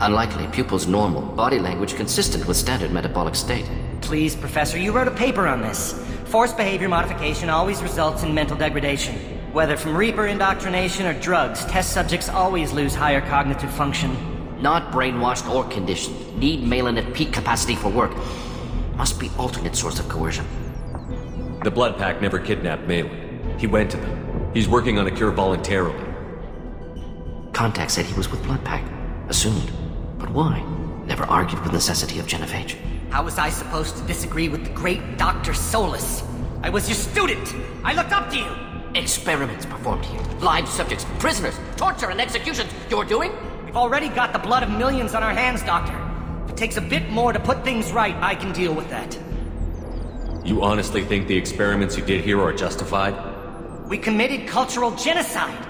Unlikely. Pupil's normal. Body language consistent with standard metabolic state. Please, Professor, you wrote a paper on this. Forced behavior modification always results in mental degradation. Whether from Reaper indoctrination or drugs, test subjects always lose higher cognitive function. Not brainwashed or conditioned. Need Malin at peak capacity for work. Must be alternate source of coercion. The Blood Pack never kidnapped Malin. He went to them. He's working on a cure voluntarily. Contact said he was with Blood Pack. Assumed. But why? Never argued with necessity of genophage. How was I supposed to disagree with the great Dr. Solus? I was your student! I looked up to you! Experiments performed here. Live subjects, prisoners, torture and executions. You're doing? We've already got the blood of millions on our hands, Doctor. If it takes a bit more to put things right, I can deal with that. You honestly think the experiments you did here are justified? We committed cultural genocide.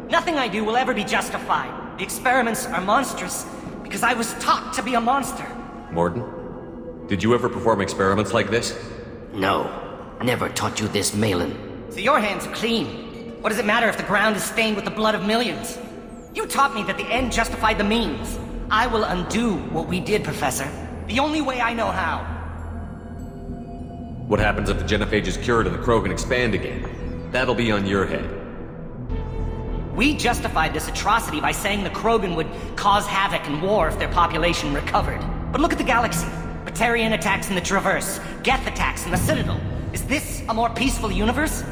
Nothing I do will ever be justified. The experiments are monstrous because I was taught to be a monster. Morden? Did you ever perform experiments like this? No. Never taught you this, Malin. So your hands are clean. What does it matter if the ground is stained with the blood of millions? You taught me that the end justified the means. I will undo what we did, Professor. The only way I know how. What happens if the genophage is cured and the Krogan expand again? That'll be on your head. We justified this atrocity by saying the Krogan would cause havoc and war if their population recovered. But look at the galaxy. Batarian attacks in the Traverse, Geth attacks in the Citadel. Is this a more peaceful universe?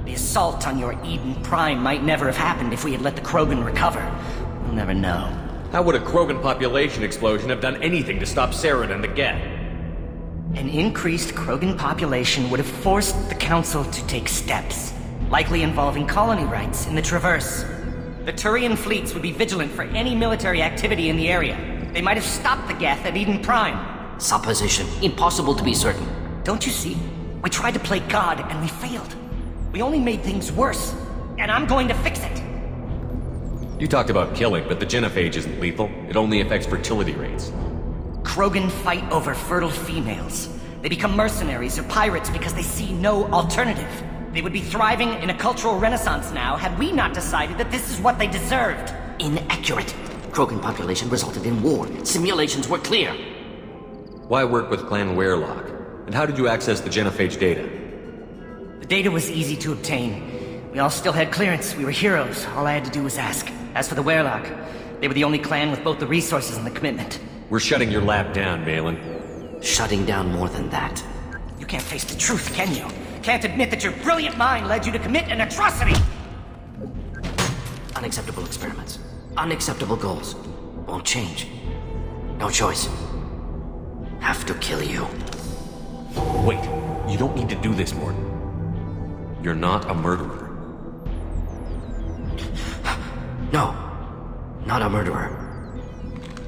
The assault on your Eden Prime might never have happened if we had let the Krogan recover. We'll never know. How would a Krogan population explosion have done anything to stop Saren and the Geth? An increased Krogan population would have forced the Council to take steps, likely involving colony rights in the Traverse. The Turian fleets would be vigilant for any military activity in the area. They might have stopped the Geth at Eden Prime. Supposition. Impossible to be certain. Don't you see? We tried to play God and we failed. We only made things worse, and I'm going to fix it. You talked about killing, but the genophage isn't lethal. It only affects fertility rates. Krogan fight over fertile females. They become mercenaries or pirates because they see no alternative. They would be thriving in a cultural renaissance now had we not decided that this is what they deserved. Inaccurate. Krogan population resulted in war. Simulations were clear. Why work with Clan Werelock? And how did you access the genophage data? The data was easy to obtain. We all still had clearance. We were heroes. All I had to do was ask. As for the Werelock, they were the only clan with both the resources and the commitment. We're shutting your lab down, Balin. Shutting down more than that. You can't face the truth, can you? Can't admit that your brilliant mind led you to commit an atrocity! Unacceptable experiments. Unacceptable goals. Won't change. No choice. Have to kill you. Wait, you don't need to do this, Morton. You're not a murderer. No. Not a murderer.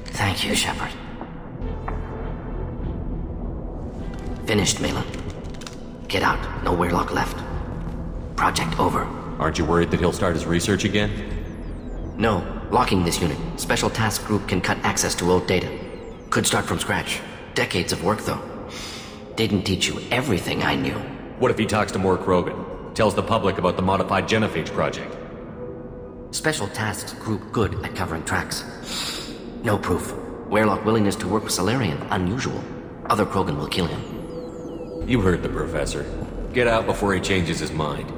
Thank you, Shepard. Finished, Malin. Get out. No Werelock left. Project over. Aren't you worried that he'll start his research again? No. Locking this unit. Special task group can cut access to old data. Could start from scratch. Decades of work, though. Didn't teach you everything I knew. What if he talks to more Krogan? Tells the public about the modified genophage project? Special tasks group good at covering tracks. No proof. Werelock willingness to work with Salarian, unusual. Other Krogan will kill him. You heard the professor. Get out before he changes his mind.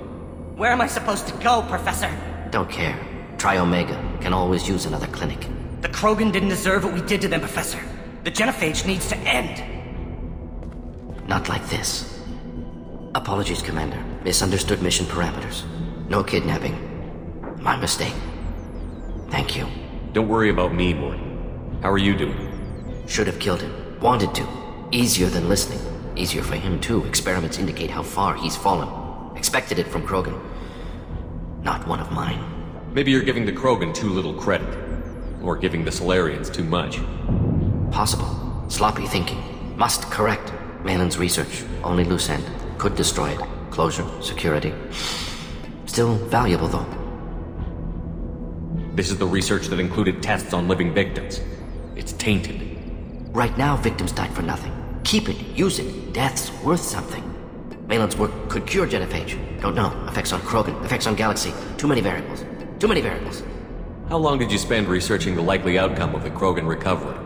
Where am I supposed to go, Professor? Don't care. Try Omega. Can always use another clinic. The Krogan didn't deserve what we did to them, Professor. The genophage needs to end. Not like this. Apologies, Commander. Misunderstood mission parameters. No kidnapping. My mistake. Thank you. Don't worry about me, Morton. How are you doing? Should have killed him. Wanted to. Easier than listening. Easier for him, too. Experiments indicate how far he's fallen. Expected it from Krogan. Not one of mine. Maybe you're giving the Krogan too little credit. Or giving the Solarians too much. Possible. Sloppy thinking. Must correct. Malin's research. Only loose end. Could destroy it. Closure. Security. Still valuable, though. This is the research that included tests on living victims. It's tainted. Right now, victims died for nothing. Keep it. Use it. Death's worth something. Malin's work could cure genophage. Don't know. Effects on Krogan. Effects on Galaxy. Too many variables. Too many variables. How long did you spend researching the likely outcome of the Krogan recovery?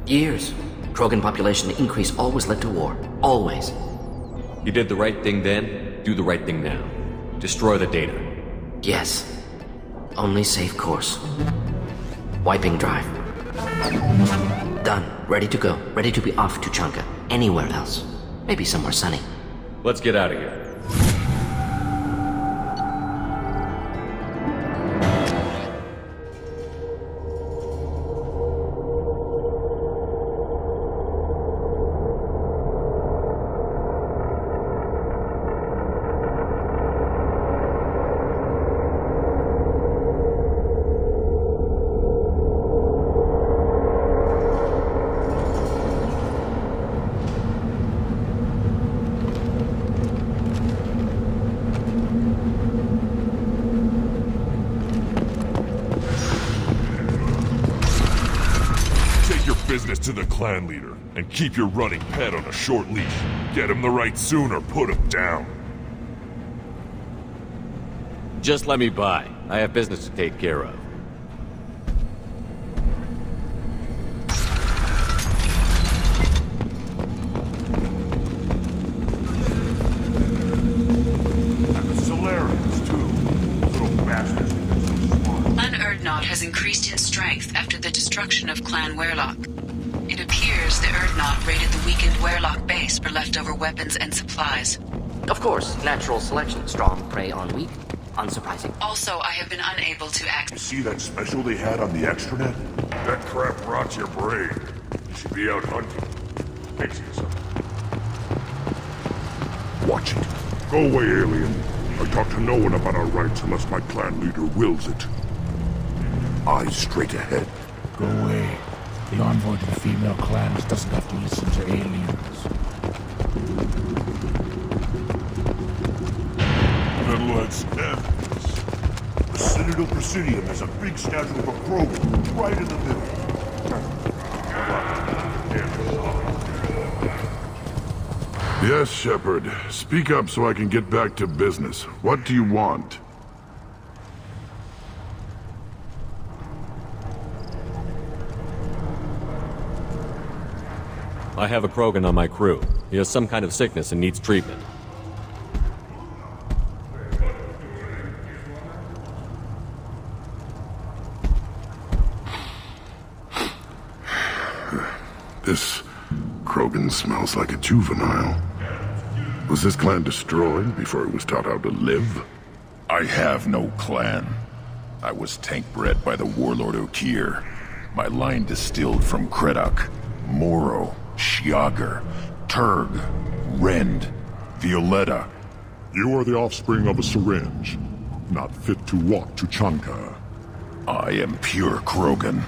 Years. Krogan population increase always led to war. Always. You did the right thing then, do the right thing now. Destroy the data. Yes. Only safe course. Wiping drive. Done. Ready to go. Ready to be off to Chanka. Anywhere else. Maybe somewhere sunny. Let's get out of here. Business to the clan leader, and keep your running pet on a short leash. Get him the right soon or put him down. Just let me by. I have business to take care of. And the Solarians, too. Little bastards. Urdnot has increased in strength after the destruction of Clan Werelock. It appears the Urdnot raided the weakened Werelock base for leftover weapons and supplies. Of course, natural selection. Strong prey on weak. Unsurprising. Also, I have been unable to You access... see that special they had on the extranet? That crap rots your brain. You should be out hunting. Fixing something. Watch it. Go away, alien. I talk to no one about our rights unless my clan leader wills it. Eyes straight ahead. Go away. The envoy to the female clans doesn't have to listen to aliens. Then let's end this. The Citadel Presidium has a big statue of a Krogan right in the middle. Yes, Shepard. Speak up so I can get back to business. What do you want? I have a Krogan on my crew. He has some kind of sickness and needs treatment. This Krogan smells like a juvenile. Was this clan destroyed before it was taught how to live? I have no clan. I was tank bred by the warlord Okir. My line distilled from Kredok, Moro, Shiagar, Turg, Rend, Violetta. You are the offspring of a syringe, not fit to walk to Chanka. I am pure Krogan.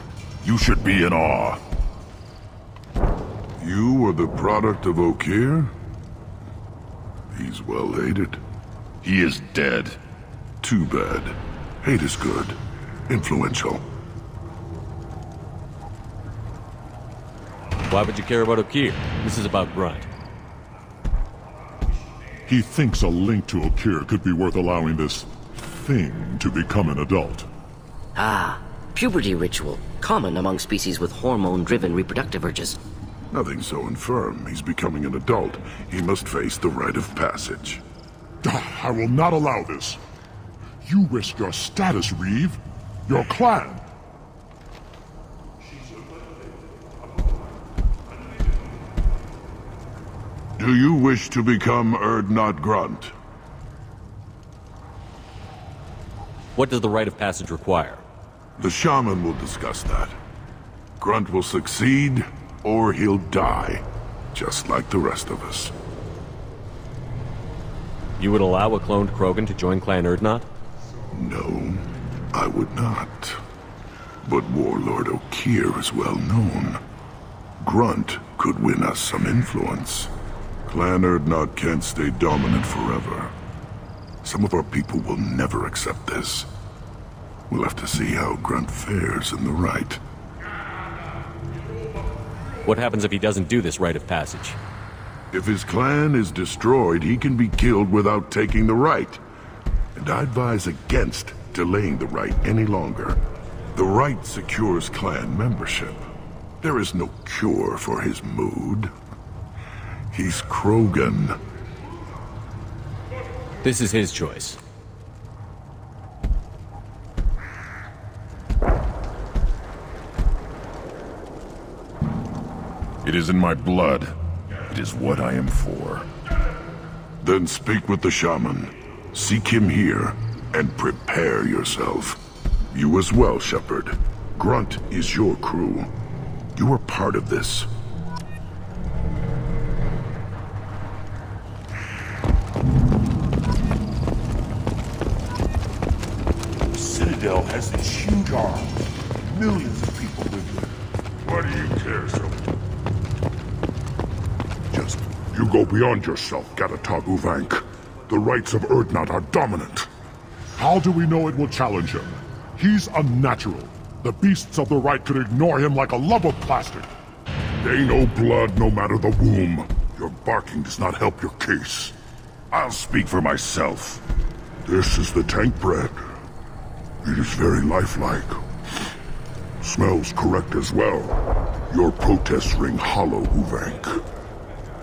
You should be in awe. You are the product of Okir? He's well hated. He is dead. Too bad. Hate is good. Influential. Why would you care about Okir? This is about Grunt. He thinks a link to Okir could be worth allowing this thing to become an adult. Ah, puberty ritual. Common among species with hormone-driven reproductive urges. Nothing so infirm. He's becoming an adult. He must face the rite of passage. I will not allow this. You risk your status, Reeve. Your clan. Do you wish to become Urdnot Grunt? What does the rite of passage require? The shaman will discuss that. Grunt will succeed, or he'll die, just like the rest of us. You would allow a cloned Krogan to join Clan Urdnot? No, I would not. But Warlord Okir is well known. Grunt could win us some influence. Clan Urdnot can't stay dominant forever. Some of our people will never accept this. We'll have to see how Grunt fares in the rite. What happens if he doesn't do this rite of passage? If his clan is destroyed, he can be killed without taking the rite. And I advise against delaying the rite any longer. The rite secures clan membership. There is no cure for his mood. He's Krogan. This is his choice. It is in my blood. It is what I am for. Then speak with the shaman. Seek him here, and prepare yourself. You as well, Shepard. Grunt is your crew. You are part of this. The Citadel has these huge arms. Millions of people live there. Why do you care so much? You go beyond yourself, Gatatog Uvank. The rights of Urdnot are dominant. How do we know it will challenge him? He's unnatural. The beasts of the right could ignore him like a lump of plastic. They know blood no matter the womb. Your barking does not help your case. I'll speak for myself. This is the tank bread. It is very lifelike. Smells correct as well. Your protests ring hollow, Uvank.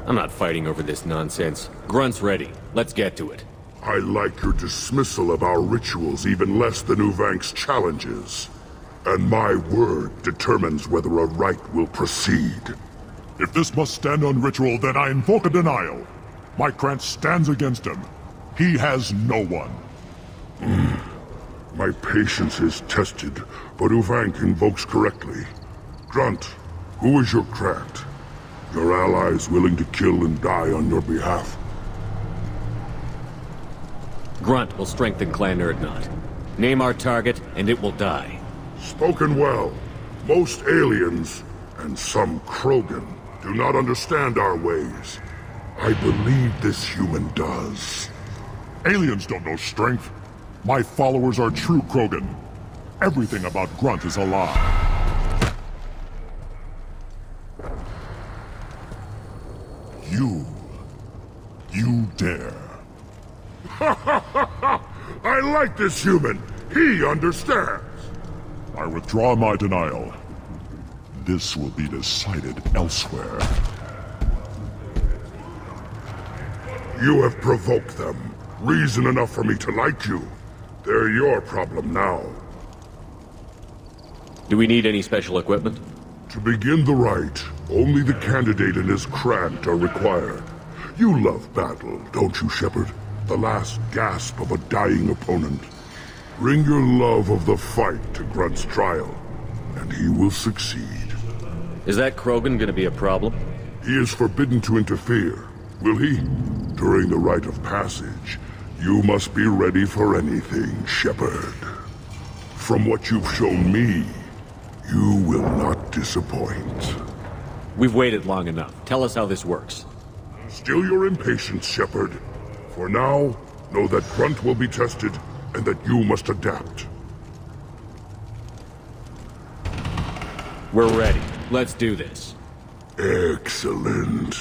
I'm not fighting over this nonsense. Grunt's ready. Let's get to it. I like your dismissal of our rituals even less than Uvank's challenges. And my word determines whether a rite will proceed. If this must stand on ritual, then I invoke a denial. My Krantz stands against him. He has no one. My patience is tested, but Uvank invokes correctly. Grunt, who is your Krant? Your allies willing to kill and die on your behalf. Grunt will strengthen Clan Urdnot. Name our target, and it will die. Spoken well. Most aliens, and some Krogan, do not understand our ways. I believe this human does. Aliens don't know strength. My followers are true Krogan. Everything about Grunt is a lie. You here. I like this human. He understands. I withdraw my denial. This will be decided elsewhere. You have provoked them. Reason enough for me to like you. They're your problem now. Do we need any special equipment? To begin the rite, only the candidate and his Krant are required. You love battle, don't you, Shepard? The last gasp of a dying opponent. Bring your love of the fight to Grunt's trial, and he will succeed. Is that Krogan gonna be a problem? He is forbidden to interfere, will he? During the rite of passage, you must be ready for anything, Shepard. From what you've shown me, you will not disappoint. We've waited long enough. Tell us how this works. Still your impatience, Shepard. For now, know that Grunt will be tested, and that you must adapt. We're ready. Let's do this. Excellent.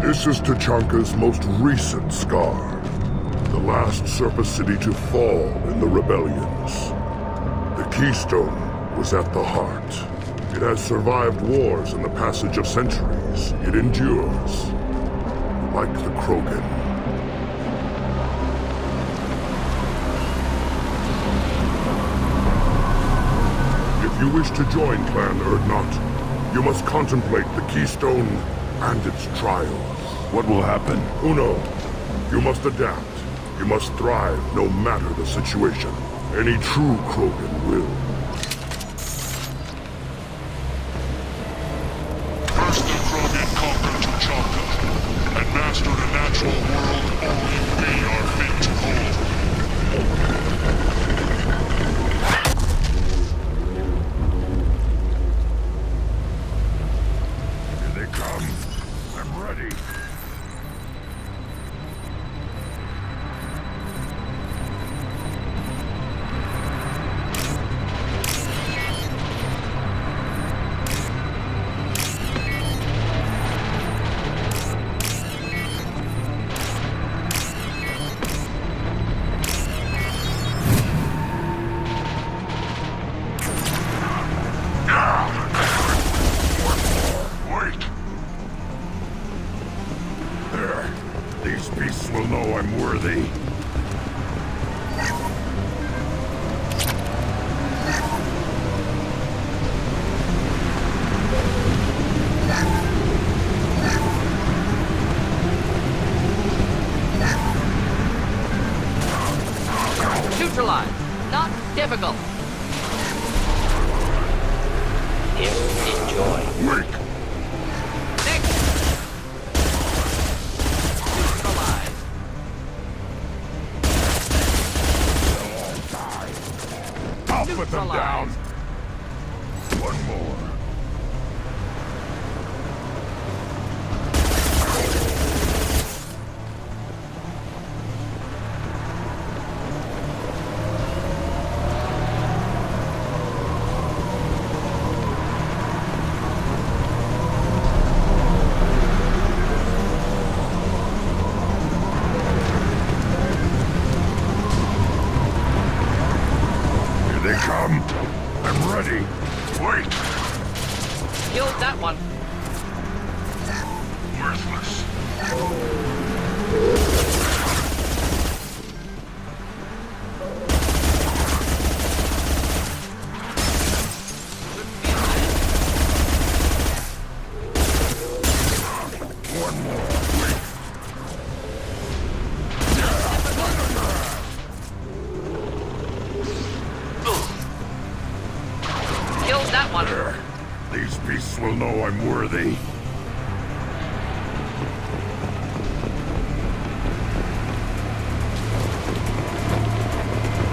This is Tachanka's most recent scar. The last surface city to fall in the rebellions. The Keystone was at the heart. It has survived wars and the passage of centuries. It endures. Like the Krogan. If you wish to join Clan Urdnot, you must contemplate the Keystone and its trials. What will happen? Who knows? You must adapt. You must thrive no matter the situation. Any true Krogan will. First the Krogan conquered Tachanka, and mastered a natural world only we are fit to hold. Here they come. I'm ready. These beasts will know I'm worthy. Neutralize. Not difficult. Enjoy. Wait! Put them down. One more. One more. Wait. Killed that one. These beasts will know I'm worthy.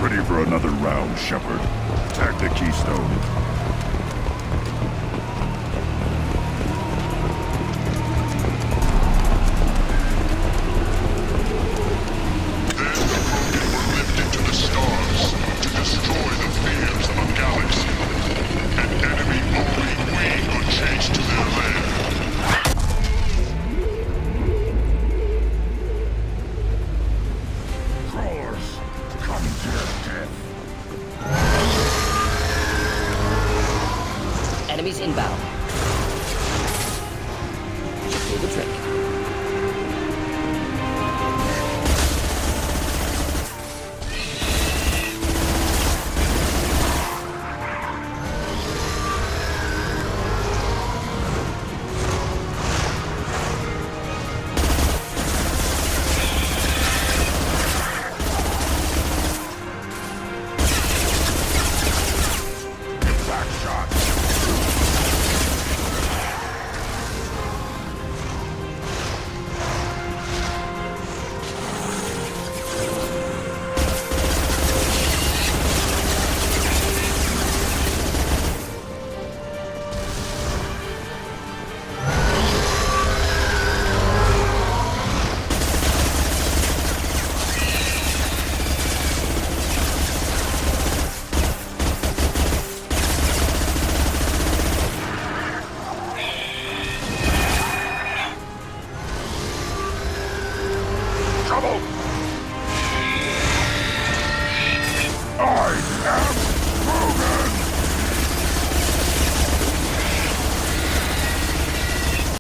Ready for another round, Shepard. Attack the keystone.